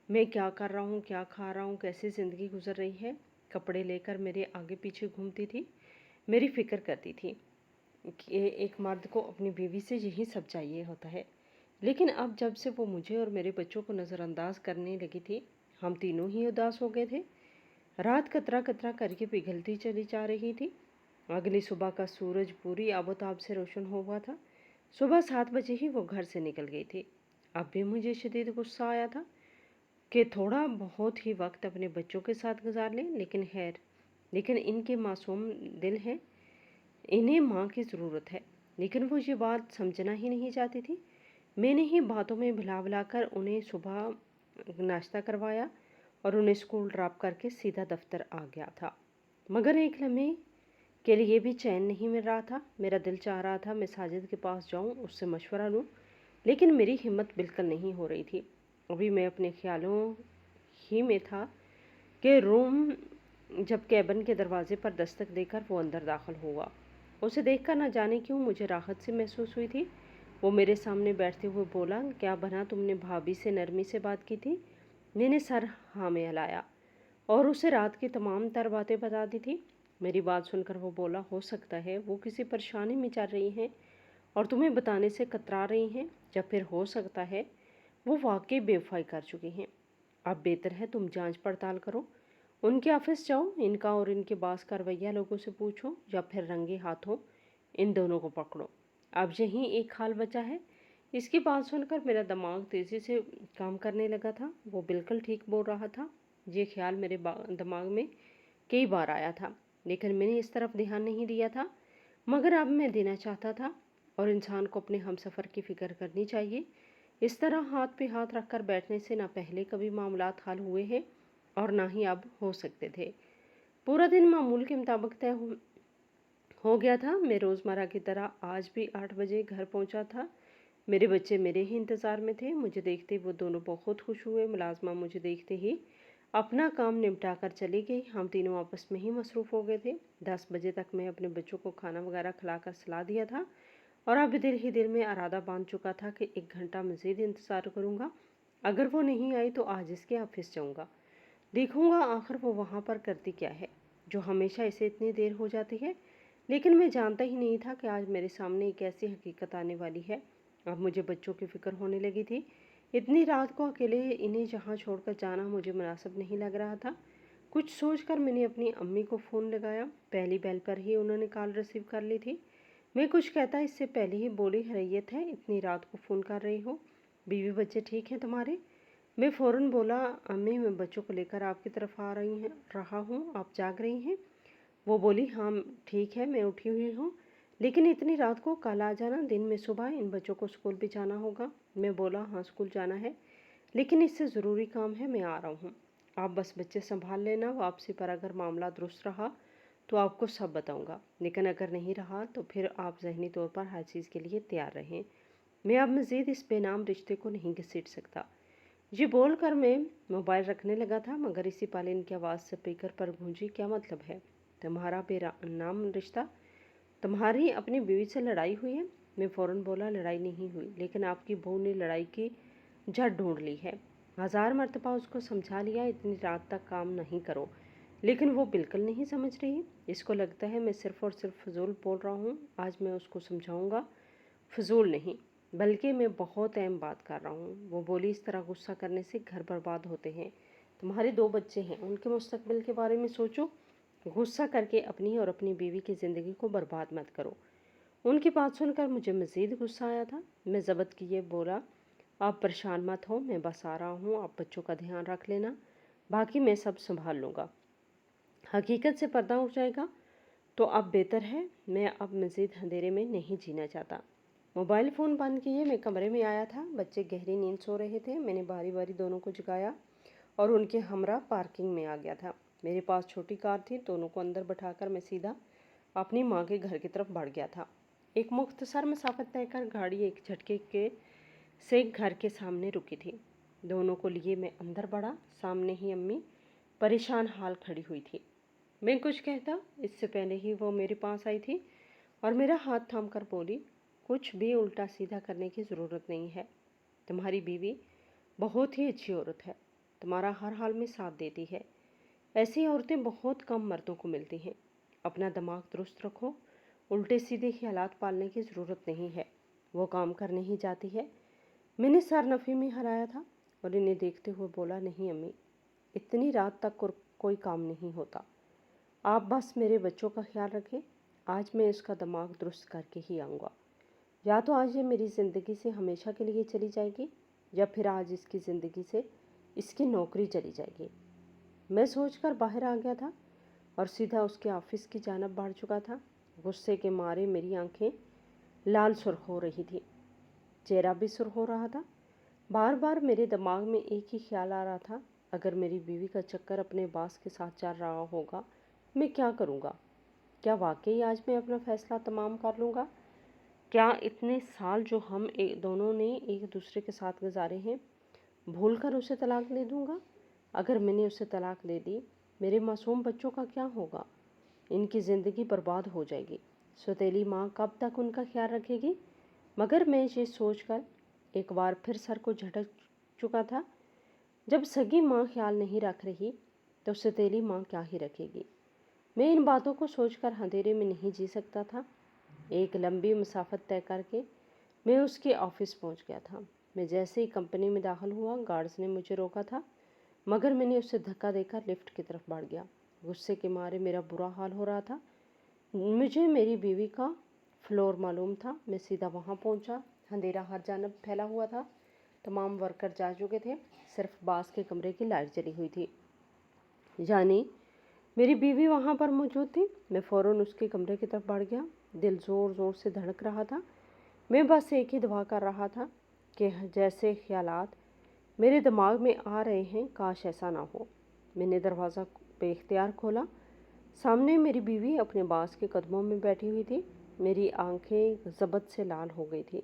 S1: मैं क्या कर रहा हूँ, क्या खा रहा हूँ, कैसे ज़िंदगी गुजर रही है। कपड़े लेकर मेरे आगे पीछे घूमती थी, मेरी फ़िक्र करती थी कि एक मर्द को अपनी बीवी से यही सब चाहिए होता है। लेकिन अब जब से वो मुझे और मेरे बच्चों को नज़रअंदाज करने लगी थी, हम तीनों ही उदास हो गए थे। रात कतरा कतरा करके पिघलती चली जा रही थी। अगली सुबह का सूरज पूरी आबोताब से रोशन हुआ था। सुबह 7 बजे ही वो घर से निकल गई थी। अब भी मुझे शदीद गुस्सा आया था कि थोड़ा बहुत ही वक्त अपने बच्चों के साथ गुजार लें, लेकिन इनके मासूम दिल हैं, इन्हें माँ की ज़रूरत है। लेकिन वो ये बात समझना ही नहीं चाहती थी। मैंने ही बातों में भुला भुला कर उन्हें सुबह नाश्ता करवाया और उन्हें स्कूल ड्रॉप करके सीधा दफ्तर आ गया था। मगर एक लम्हे के लिए भी चैन नहीं मिल रहा था। मेरा दिल चाह रहा था मैं साजिद के पास जाऊं, उससे मशवरा लूं, लेकिन मेरी हिम्मत बिल्कुल नहीं हो रही थी। अभी मैं अपने ख्यालों ही में था कि रूम जब कैबिन के दरवाजे पर दस्तक देकर वो अंदर दाखिल हुआ। उसे देखकर न जाने क्यों मुझे राहत सी महसूस हुई थी। वो मेरे सामने बैठते हुए बोला, क्या बना, तुमने भाभी से नरमी से बात की थी? मैंने सर हाँ में हिलाया और उसे रात की तमाम तर बातें बता दी थी। मेरी बात सुनकर वो बोला, हो सकता है वो किसी परेशानी में चल रही हैं और तुम्हें बताने से कतरा रही हैं, या फिर हो सकता है वो वाकई बेवफाई कर चुकी हैं। अब बेहतर है तुम जांच पड़ताल करो, उनके ऑफिस जाओ, इनका और इनके बास का रवैया लोगों से पूछो, या फिर रंगे हाथों इन दोनों को पकड़ो। अब यहीं एक हाल बचा है। इसकी बात सुनकर मेरा दिमाग तेज़ी से काम करने लगा था। वो बिल्कुल ठीक बोल रहा था। ये ख्याल मेरे दिमाग में कई बार आया था, लेकिन मैंने इस तरफ ध्यान नहीं दिया था। मगर अब मैं देना चाहता था, और इंसान को अपने हमसफ़र की फ़िक्र करनी चाहिए। इस तरह हाथ पे हाथ रखकर बैठने से ना पहले कभी मामलात हल हुए हैं और ना ही अब हो सकते थे। पूरा दिन मामूल के मुताबिक तय हो गया था। मैं रोज़मर्रा की तरह आज भी 8 बजे घर पहुंचा था। मेरे बच्चे मेरे ही इंतज़ार में थे। मुझे देखते वो दोनों बहुत खुश हुए। मुलाजमा मुझे देखते ही अपना काम निपटा कर चली गई। हम तीनों आपस में ही मसरूफ़ हो गए थे। 10 बजे तक मैं अपने बच्चों को खाना वगैरह खिलाकर सुला दिया था और अब दिल ही दिल में इरादा बांध चुका था कि 1 घंटा मज़ीद इंतज़ार करूँगा। अगर वो नहीं आई तो आज इसके ऑफिस जाऊँगा, देखूँगा आखिर वो वहाँ पर करती क्या है, जो हमेशा इसे इतनी देर हो जाती है। लेकिन मैं जानता ही नहीं था कि आज मेरे सामने एक ऐसी हकीकत आने वाली है। अब मुझे बच्चों की फ़िक्र होने लगी थी। इतनी रात को अकेले इन्हें जहाँ छोड़कर जाना मुझे मुनासिब नहीं लग रहा था। कुछ सोचकर मैंने अपनी अम्मी को फ़ोन लगाया। पहली बेल पर ही उन्होंने कॉल रिसीव कर ली थी। मैं कुछ कहता इससे पहले ही बोली, खैरियत है, इतनी रात को फ़ोन कर रही हो, बीवी बच्चे ठीक हैं तुम्हारे? मैं फ़ौरन बोला, अम्मी मैं बच्चों को लेकर आपकी तरफ रहा हूँ, आप जाग रही हैं? वो बोली, हाँ ठीक है, मैं उठी हुई हूँ, लेकिन इतनी रात को कल आ जाना, दिन में सुबह इन बच्चों को स्कूल भी जाना होगा। मैं बोला, हाँ स्कूल जाना है, लेकिन इससे ज़रूरी काम है, मैं आ रहा हूँ। आप बस बच्चे संभाल लेना। वापसी पर अगर मामला दुरुस्त रहा तो आपको सब बताऊँगा, लेकिन अगर नहीं रहा तो फिर आप ज़हनी तौर पर हर चीज़ के लिए तैयार रहें। मैं अब मज़ीद इस बेनाम रिश्ते को नहीं घसीट सकता। ये बोलकर मैं मोबाइल रखने लगा था, मगर इसी पल इनकी आवाज़ स्पीकर पर गूंजी, क्या मतलब है? तुम्हारा बेनाम रिश्ता? तुम्हारी अपनी बीवी से लड़ाई हुई है? मैं फ़ौरन बोला, लड़ाई नहीं हुई, लेकिन आपकी बहू ने लड़ाई की जड़ ढूंढ ली है। 1000 मरतबा उसको समझा लिया इतनी रात तक काम नहीं करो, लेकिन वो बिल्कुल नहीं समझ रही। इसको लगता है मैं सिर्फ़ और सिर्फ फजूल बोल रहा हूँ। आज मैं उसको समझाऊँगा, फजूल नहीं, बल्कि मैं बहुत अहम बात कर रहा हूँ। वो बोली, इस तरह गुस्सा करने से घर बर्बाद होते हैं। तुम्हारे 2 बच्चे हैं, उनके मुस्तकबिल के बारे में सोचो। गुस्सा करके अपनी और अपनी बीवी की ज़िंदगी को बर्बाद मत करो। उनकी बात सुनकर मुझे मज़ीद गुस्सा आया था। मैं ज़बत किए बोला, आप परेशान मत हो, मैं बस आ रहा हूँ, आप बच्चों का ध्यान रख लेना, बाकी मैं सब संभाल लूँगा। हकीकत से पर्दा उठ जाएगा तो अब बेहतर है। मैं अब मज़ीद अंधेरे में नहीं जीना चाहता। मोबाइल फ़ोन बंद किए मैं कमरे में आया था। बच्चे गहरी नींद सो रहे थे। मैंने बारी बारी दोनों को जगाया और उनके हमरा पार्किंग में आ गया था। मेरे पास छोटी कार थी। दोनों को अंदर बैठाकर मैं सीधा अपनी माँ के घर की तरफ बढ़ गया था। एक मुख्तसर मसाफत तय कर गाड़ी एक झटके के से घर के सामने रुकी थी। दोनों को लिए मैं अंदर बढ़ा। सामने ही अम्मी परेशान हाल खड़ी हुई थी। मैं कुछ कहता इससे पहले ही वो मेरे पास आई थी और मेरा हाथ थाम कर बोली, कुछ भी उल्टा सीधा करने की ज़रूरत नहीं है। तुम्हारी बीवी बहुत ही अच्छी औरत है, तुम्हारा हर हाल में साथ देती है। ऐसी औरतें बहुत कम मर्दों को मिलती हैं। अपना दिमाग दुरुस्त रखो, उल्टे सीधे ख्यालात पालने की ज़रूरत नहीं है। वो काम करने ही जाती है। मैंने सर नफ़ी में हिलाया था और इन्हें देखते हुए बोला, नहीं अम्मी, इतनी रात तक कोई काम नहीं होता। आप बस मेरे बच्चों का ख्याल रखें। आज मैं इसका दिमाग दुरुस्त करके ही आऊँगा। या तो आज ये मेरी ज़िंदगी से हमेशा के लिए चली जाएगी, या फिर आज इसकी ज़िंदगी से इसकी नौकरी चली जाएगी। मैं सोचकर बाहर आ गया था और सीधा उसके ऑफिस की जानब बढ़ चुका था। गुस्से के मारे मेरी आंखें लाल सुर्ख हो रही थी, चेहरा भी सुर्ख हो रहा था। बार बार मेरे दिमाग में एक ही ख्याल आ रहा था, अगर मेरी बीवी का चक्कर अपने बास के साथ चल रहा होगा, मैं क्या करूँगा? क्या वाकई आज मैं अपना फ़ैसला तमाम कर लूँगा? क्या इतने साल जो हम दोनों ने एक दूसरे के साथ गुजारे हैं, भूल कर उसे तलाक ले दूँगा? अगर मैंने उसे तलाक ले दी, मेरे मासूम बच्चों का क्या होगा? इनकी ज़िंदगी बर्बाद हो जाएगी। सौतेली माँ कब तक उनका ख्याल रखेगी? मगर मैं ये सोचकर एक बार फिर सर को झटक चुका था। जब सगी माँ ख्याल नहीं रख रही, तो सौतेली माँ क्या ही रखेगी? मैं इन बातों को सोचकर अंधेरे में नहीं जी सकता था। एक लंबी मुसाफत तय करके मैं उसके ऑफिस पहुंच गया था। मैं जैसे ही कंपनी में दाखिल हुआ, गार्ड्स ने मुझे रोका था, मगर मैंने उसे धक्का देकर लिफ्ट की तरफ बढ़ गया। गुस्से के मारे मेरा बुरा हाल हो रहा था। मुझे मेरी बीवी का फ्लोर मालूम था। मैं सीधा वहाँ पहुँचा। अंधेरा हर जानब फैला हुआ था। तमाम वर्कर जा चुके थे, सिर्फ बास के कमरे की लाइट जली हुई थी, यानी मेरी बीवी वहाँ पर मौजूद थी। मैं फ़ौरन उसके कमरे की तरफ बढ़ गया। दिल ज़ोर ज़ोर से धड़क रहा था। मैं बस एक ही दुआ कर रहा था कि जैसे ख्यालात मेरे दिमाग में आ रहे हैं, काश ऐसा ना हो। मैंने दरवाज़ा बेख्तियार खोला। सामने मेरी बीवी अपने बास के कदमों में बैठी हुई थी। मेरी आंखें ज़बत से लाल हो गई थी।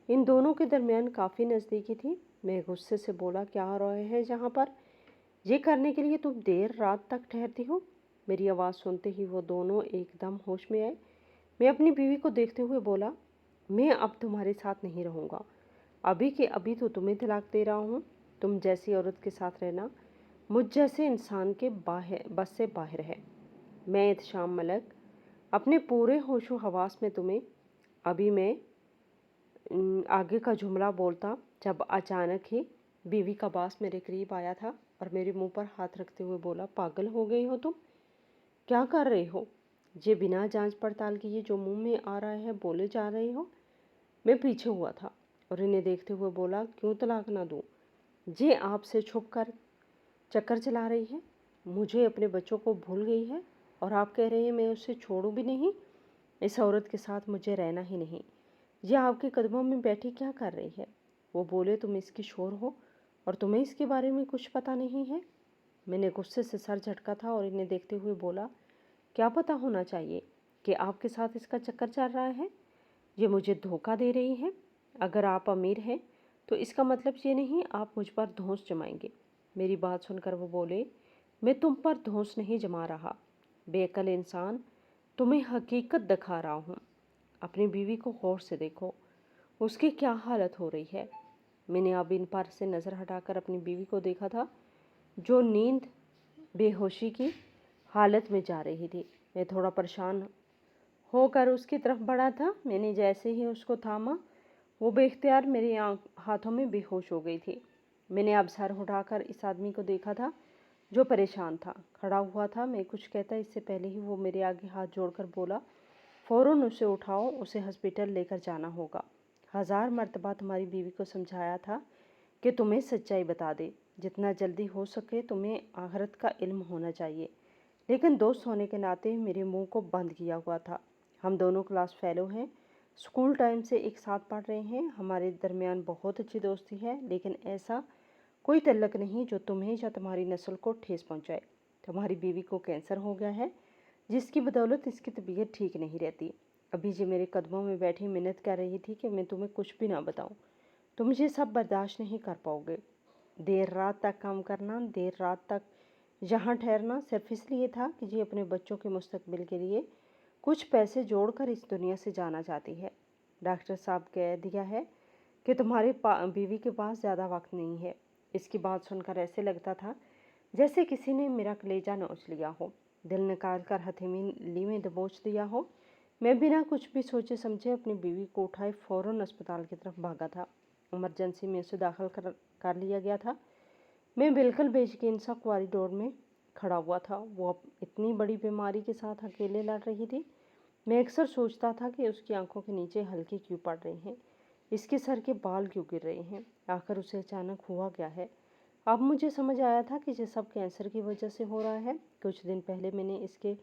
S1: इन दोनों के दरमियान काफ़ी नज़दीकी थी। मैं गुस्से से बोला, क्या हो रहा है यहाँ पर? ये करने के लिए तुम देर रात तक ठहरती हो? मेरी आवाज़ सुनते ही वो दोनों एकदम होश में आए। मैं अपनी बीवी को देखते हुए बोला, मैं अब तुम्हारे साथ नहीं रहूँगा। अभी के अभी तो तुम्हें तलाक दे रहा हूँ। तुम जैसी औरत के साथ रहना मुझ जैसे इंसान के बस से बाहर है। मैं एहतशाम मलक अपने पूरे होशो हवास में तुम्हें अभी मैं आगे का जुमला बोलता, जब अचानक ही बीवी का बास मेरे करीब आया था और मेरे मुंह पर हाथ रखते हुए बोला, पागल हो गई हो तुम? क्या कर रहे हो? ये बिना जांच पड़ताल के ये जो मुंह में आ रहा है बोले जा रहे हो? मैं पीछे हुआ था और इन्हें देखते हुए बोला, क्यों तलाक ना दूँ? ये आपसे छुप कर चक्कर चला रही है, मुझे अपने बच्चों को भूल गई है, और आप कह रहे हैं मैं उसे छोड़ूं भी नहीं? इस औरत के साथ मुझे रहना ही नहीं। ये आपके कदमों में बैठी क्या कर रही है? वो बोले, तुम इसकी शोर हो और तुम्हें इसके बारे में कुछ पता नहीं है। मैंने गुस्से से सर झटका था और इन्हें देखते हुए बोला, क्या पता होना चाहिए कि आपके साथ इसका चक्कर चल रहा है? ये मुझे धोखा दे रही है। अगर आप अमीर हैं तो इसका मतलब ये नहीं आप मुझ पर धौंस जमाएंगे। मेरी बात सुनकर वो बोले, मैं तुम पर धौंस नहीं जमा रहा, बेअक्ल इंसान, तुम्हें हकीकत दिखा रहा हूँ। अपनी बीवी को गौर से देखो, उसकी क्या हालत हो रही है। मैंने अब इन पर से नज़र हटाकर अपनी बीवी को देखा था, जो नींद बेहोशी की हालत में जा रही थी। मैं थोड़ा परेशान होकर उसकी तरफ बढ़ा था। मैंने जैसे ही उसको थामा, वो बेख्तियार मेरे हाथों में बेहोश हो गई थी। मैंने अब सर उठाकर इस आदमी को देखा था जो परेशान था, खड़ा हुआ था। मैं कुछ कहता इससे पहले ही वो मेरे आगे हाथ जोड़कर बोला, फ़ौरन उसे उठाओ, उसे हॉस्पिटल लेकर जाना होगा। 1000 मर्तबा तुम्हारी बीवी को समझाया था कि तुम्हें सच्चाई बता दे, जितना जल्दी हो सके तुम्हें आखिरत का इल्म होना चाहिए, लेकिन दोस्त होने के नाते मेरे मुंह को बंद किया हुआ था। हम दोनों क्लास फेलो हैं, स्कूल टाइम से एक साथ पढ़ रहे हैं, हमारे दरमियान बहुत अच्छी दोस्ती है, लेकिन ऐसा कोई तल्लक नहीं जो तुम्हें या तुम्हारी नस्ल को ठेस पहुंचाए। तुम्हारी बीवी को कैंसर हो गया है, जिसकी बदौलत इसकी तबीयत ठीक नहीं रहती। अभी ये मेरे कदमों में बैठी मिन्नत कर रही थी कि मैं तुम्हें कुछ भी ना बताऊं। तुम ये सब बर्दाश्त नहीं कर पाओगे। देर रात तक काम करना, देर रात तक यहाँ ठहरना सिर्फ इसलिए था कि ये अपने बच्चों के मुस्तकबिल के लिए कुछ पैसे जोड़कर इस दुनिया से जाना चाहती है। डॉक्टर साहब कह दिया है کہ तुम्हारे बीवी के पास ज़्यादा वक्त नहीं है। इसकी बात सुनकर ऐसे लगता था जैसे किसी ने मेरा कलेजा नोच लिया हो, दिल निकाल कर हथेली में दबोच दिया हो। मैं बिना कुछ भी सोचे समझे अपनी बीवी को उठाए फ़ौरन अस्पताल की तरफ भागा था। इमरजेंसी में उसे दाखिल कर लिया गया था। मैं बिल्कुल बेयकीन सा कॉरिडोर में खड़ा हुआ था। वो इतनी बड़ी बीमारी के साथ अकेले लड़ रही थी। मैं अक्सर सोचता था कि उसकी आंखों के नीचे हल्के क्यों पड़ रहे हैं, इसके सर के बाल क्यों गिर रहे हैं, आखिर उसे अचानक हुआ क्या है। अब मुझे समझ आया था कि ये सब कैंसर की वजह से हो रहा है। कुछ दिन पहले मैंने इसके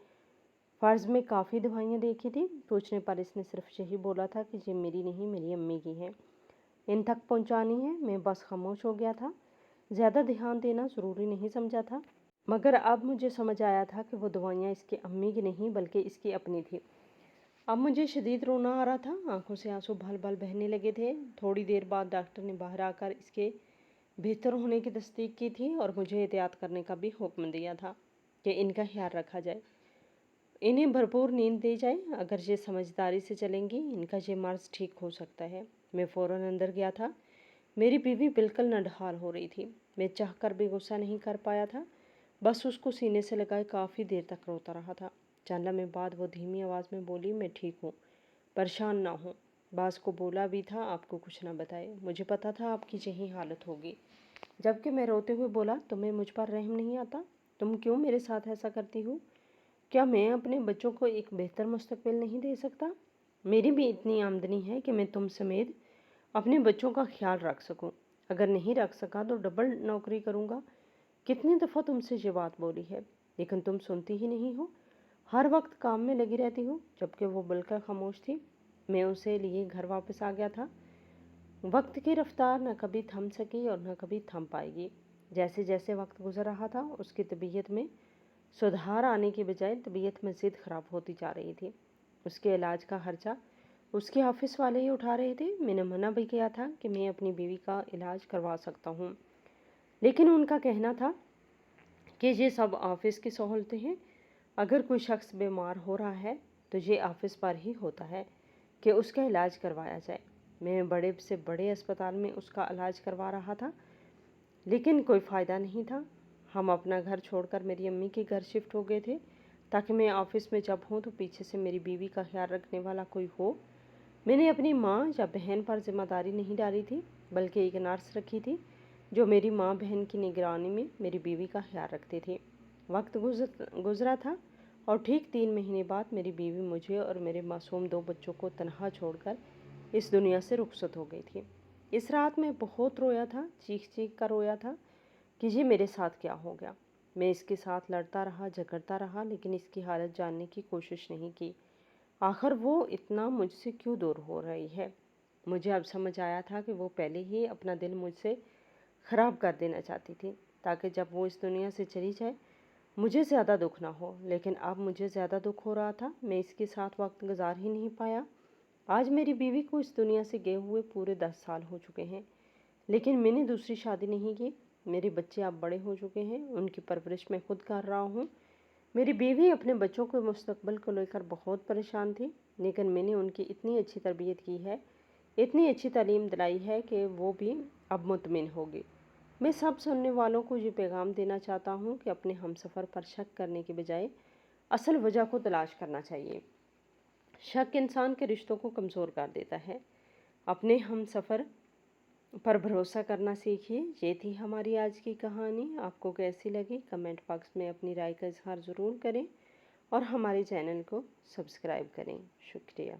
S1: फ़र्ज़ में काफ़ी दवाइयाँ देखी थी। पूछने पर इसने सिर्फ यही बोला था कि ये मेरी नहीं, मेरी अम्मी की हैं, इन तक पहुँचानी है। मैं बस खामोश हो गया था। ज़्यादा ध्यान देना ज़रूरी नहीं समझा था। मगर अब मुझे समझ आया था कि वो दवाइयाँ इसकी अम्मी की नहीं बल्कि इसकी अपनी थी। अब मुझे शदीद रोना आ रहा था, आंखों से आंसू भल भल बहने लगे थे। थोड़ी देर बाद डॉक्टर ने बाहर आकर इसके बेहतर होने की तस्दीक की थी और मुझे एहतियात करने का भी हुक्म दिया था कि इनका ख्याल रखा जाए, इन्हें भरपूर नींद दी जाए। अगर ये समझदारी से चलेंगी इनका ये मर्ज़ ठीक हो सकता है। मैं फ़ौरन अंदर गया था। मेरी बीवी बिल्कुल नढाल हो रही थी। मैं चाहकर भी गुस्सा नहीं कर पाया था, बस उसको सीने से लगाए काफ़ी देर तक रोता रहा था। चंद लम्हे बाद वो धीमी आवाज़ में बोली, मैं ठीक हूँ, परेशान ना हो। बास को बोला भी था आपको कुछ ना बताए, मुझे पता था आपकी यही हालत होगी। जबकि मैं रोते हुए बोला, तुम्हें मुझ पर रहम नहीं आता? तुम क्यों मेरे साथ ऐसा करती हो? क्या मैं अपने बच्चों को एक बेहतर मुस्तकबिल नहीं दे सकता? मेरी भी इतनी आमदनी है कि मैं तुम समेत अपने बच्चों का ख्याल रख सकूं। अगर नहीं रख सका तो डबल नौकरी करूंगा। कितनी दफ़ा तुमसे ये बात बोली है, लेकिन तुम सुनती ही नहीं हो। हर वक्त काम में लगी रहती हो। जबकि वो बिल्कुल खामोश थी। मैं उसे लिए घर वापस आ गया था। वक्त की रफ्तार न कभी थम सकी और न कभी थम पाएगी। जैसे जैसे वक्त गुजर रहा था उसकी तबीयत में सुधार आने के बजाय तबीयत मज़ीद ख़राब होती जा रही थी। उसके इलाज का खर्चा उसके ऑफिस वाले ही उठा रहे थे। मैंने मना भी किया था कि मैं अपनी बीवी का इलाज करवा सकता हूँ, लेकिन उनका कहना था कि ये सब ऑफिस की सहूलतें हैं। अगर कोई शख्स बीमार हो रहा है तो ये ऑफिस पर ही होता है कि उसका इलाज करवाया जाए। मैं बड़े से बड़े अस्पताल में उसका इलाज करवा रहा था, लेकिन कोई फ़ायदा नहीं था। हम अपना घर छोड़कर मेरी अम्मी के घर शिफ्ट हो गए थे ताकि मैं ऑफिस में जब हूँ तो पीछे से मेरी बीवी का ख्याल रखने वाला कोई हो। मैंने अपनी माँ या बहन पर जिम्मेदारी नहीं डाली थी, बल्कि एक नर्स रखी थी जो मेरी माँ बहन की निगरानी में मेरी बीवी का ख्याल रखती थी। वक्त गुजरा था और ठीक 3 महीने बाद मेरी बीवी मुझे और मेरे मासूम 2 बच्चों को तनहा छोड़कर इस दुनिया से रुखसत हो गई थी। इस रात मैं बहुत रोया था, चीख चीख कर रोया था कि ये मेरे साथ क्या हो गया। मैं इसके साथ लड़ता रहा, झगड़ता रहा, लेकिन इसकी हालत जानने की कोशिश नहीं की। आखिर वो इतना मुझसे क्यों दूर हो रही है। मुझे अब समझ आया था कि वो पहले ही अपना दिल मुझसे ख़राब कर देना चाहती थी ताकि जब वो इस दुनिया से चली जाए मुझे ज़्यादा दुख ना हो। लेकिन अब मुझे ज़्यादा दुख हो रहा था। मैं इसके साथ वक्त गुजार ही नहीं पाया। आज मेरी बीवी को इस दुनिया से गए हुए पूरे 10 साल हो चुके हैं, लेकिन मैंने दूसरी शादी नहीं की। मेरे बच्चे अब बड़े हो चुके हैं, उनकी परवरिश मैं खुद कर रहा हूँ। मेरी बीवी अपने बच्चों के मुस्तकबिल को लेकर बहुत परेशान थी, लेकिन मैंने उनकी इतनी अच्छी तरबियत की है, इतनी अच्छी तालीम दिलाई है कि वो भी अब मुतमिन होगी। मैं सब सुनने वालों को ये पैगाम देना चाहता हूँ कि अपने हमसफ़र पर शक करने के बजाय असल वजह को तलाश करना चाहिए। शक इंसान के रिश्तों को कमज़ोर कर देता है। अपने हमसफ़र पर भरोसा करना सीखिए। ये थी हमारी आज की कहानी। आपको कैसी लगी कमेंट बॉक्स में अपनी राय का इजहार ज़रूर करें और हमारे चैनल को सब्सक्राइब करें। शुक्रिया।